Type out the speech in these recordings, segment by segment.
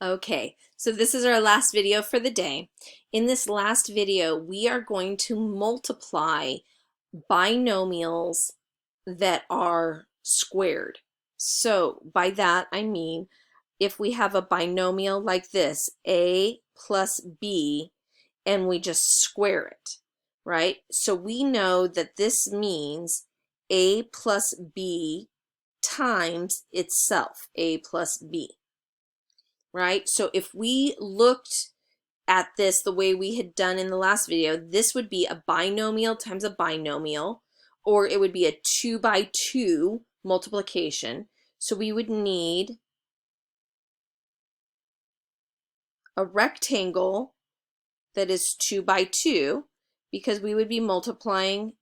Okay, so this is our last video for the day. In this last video, we are going to multiply binomials that are squared. So by that I mean if we have a binomial like this, a plus b, and we just square it, right? So we know that this means a plus b times itself, a plus b. Right? So if we looked at this the way we had done in the last video, this would be a binomial times a binomial, or it would be a 2 by 2 multiplication. So we would need a rectangle that is 2 by 2 because we would be multiplying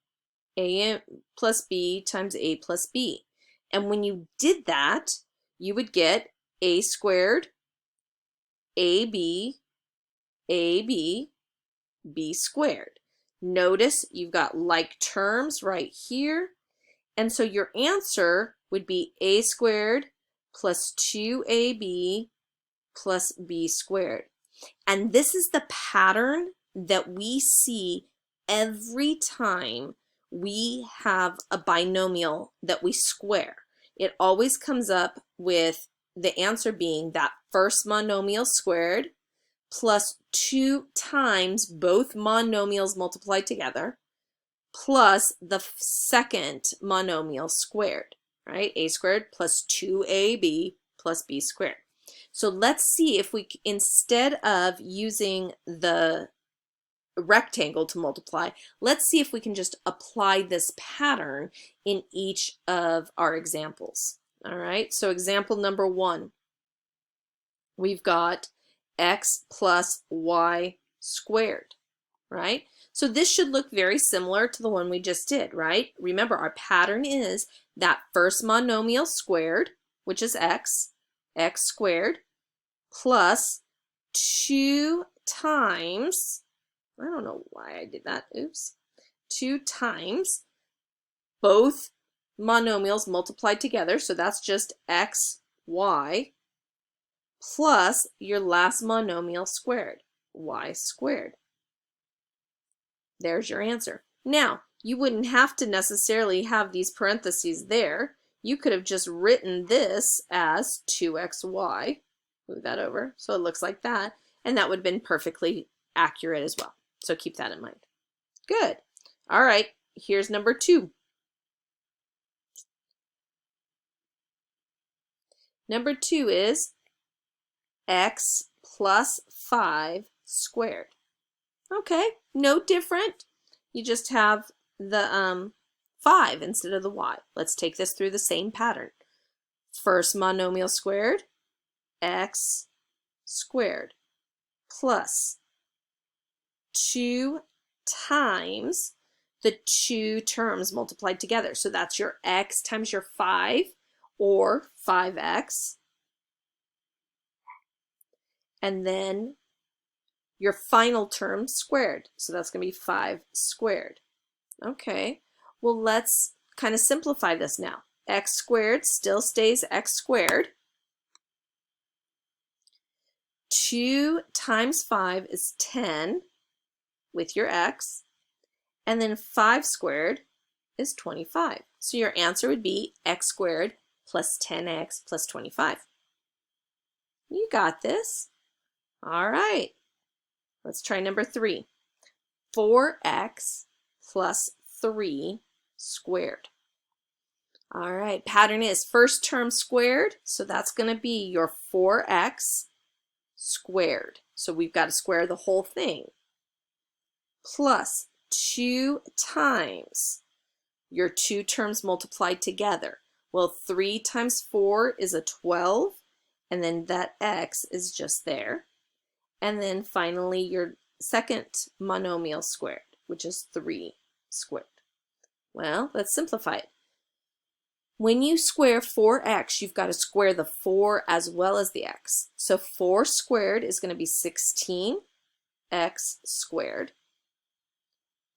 a plus b times a plus b. And when you did that, you would get a squared, ab, AB, B squared. Notice you've got like terms right here. And so your answer would be A squared plus 2AB plus B squared. And this is the pattern that we see every time we have a binomial that we square. It always comes up with the answer being that first monomial squared plus 2 times both monomials multiplied together plus the second monomial squared, right? A squared plus 2ab plus b squared. So let's see if we, instead of using the rectangle to multiply, let's see if we can just apply this pattern in each of our examples. All right, so example number 1, we've got x plus y squared, right? So this should look very similar to the one we just did, right? Remember, our pattern is that first monomial squared, which is x squared, plus 2 times, I don't know why I did that, oops, 2 times both monomials multiplied together, so that's just x, y, plus your last monomial squared, y squared. There's your answer. Now, you wouldn't have to necessarily have these parentheses there. You could have just written this as 2xy. Move that over so it looks like that, and that would have been perfectly accurate as well. So keep that in mind. Good. All right, here's number 2. Number 2 is x plus 5 squared. Okay, no different. You just have the 5 instead of the y. Let's take this through the same pattern. First monomial squared, x squared, plus 2 times the 2 terms multiplied together. So that's your x times your 5, or 5x. And then your final term squared. So that's going to be 5 squared. Okay, well, let's kind of simplify this now. X squared still stays x squared. 2 times 5 is 10 with your x. And then 5 squared is 25. So your answer would be x squared plus 10x plus 25. You got this. All right. Let's try number 3. 4x plus 3 squared. All right, pattern is first term squared, so that's going to be your 4x squared. So we've got to square the whole thing. Plus 2 times your 2 terms multiplied together. Well, 3 times 4 is a 12, and then that x is just there. And then finally your second monomial squared, which is 3 squared. Well, let's simplify it. When you square 4x, you've got to square the 4 as well as the x. So 4 squared is going to be 16x squared,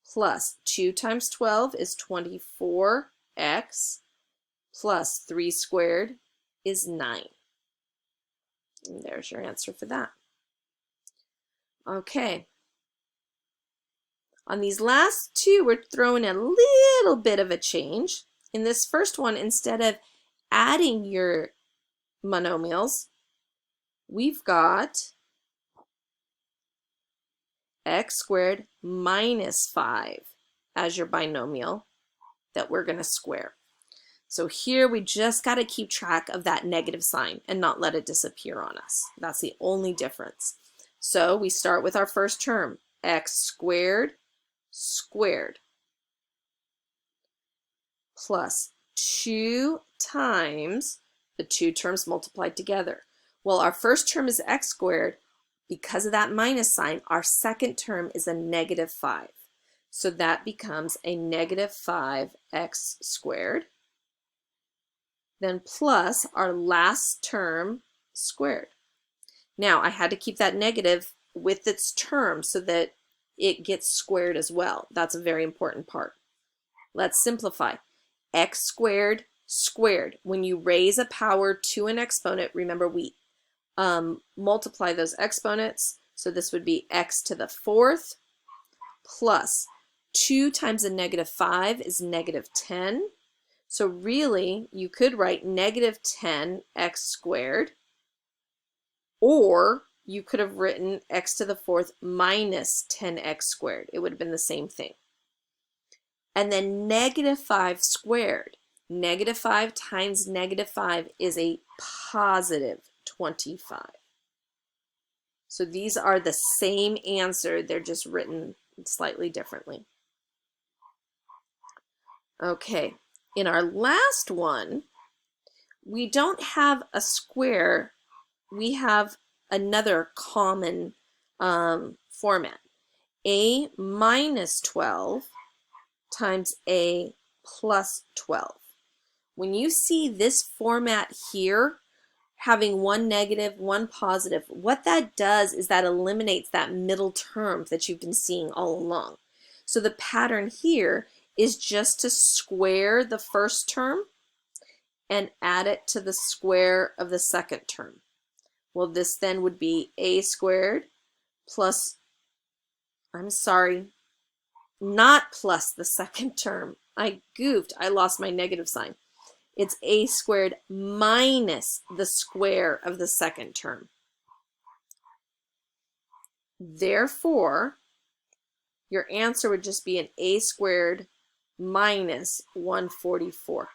plus 2 times 12 is 24x, plus 3 squared is 9. And there's your answer for that. Okay. On these last two, we're throwing a little bit of a change. In this first one, instead of adding your monomials, we've got x squared minus 5 as your binomial that we're going to square. So here we just got to keep track of that negative sign and not let it disappear on us. That's the only difference. So we start with our first term, x squared squared plus 2 times the two terms multiplied together. Well, our first term is x squared. Because of that minus sign, our second term is a negative 5. So that becomes a negative 5x squared. Then plus our last term squared. Now, I had to keep that negative with its term so that it gets squared as well. That's a very important part. Let's simplify. X squared squared. When you raise a power to an exponent, remember we multiply those exponents. So this would be x to the 4th plus 2 times a negative 5 is negative 10. So really, you could write negative 10x squared, or you could have written x to the 4th minus 10x squared. It would have been the same thing. And then negative 5 squared. Negative 5 times negative 5 is a positive 25. So these are the same answer, they're just written slightly differently. Okay, in our last one, we don't have a square, we have another common format. A minus 12 times A plus 12. When you see this format here, having one negative, one positive, what that does is that eliminates that middle term that you've been seeing all along. So the pattern here is just to square the first term and add it to the square of the second term. Well, this then would be a squared plus, I'm sorry, not plus the second term. I goofed, I lost my negative sign. It's a squared minus the square of the second term. Therefore, your answer would just be an a squared minus 144.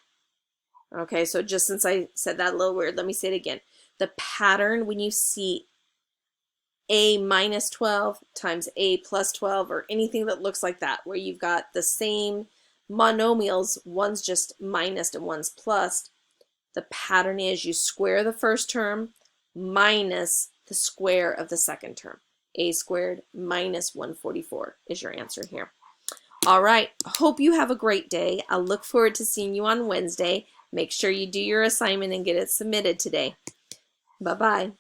Okay, so just since I said that a little weird, let me say it again. The pattern when you see a minus 12 times a plus 12 or anything that looks like that, where you've got the same monomials, one's just minus and one's plus, the pattern is you square the first term minus the square of the second term. A squared minus 144 is your answer here. All right, hope you have a great day. I look forward to seeing you on Wednesday. Make sure you do your assignment and get it submitted today. Bye-bye.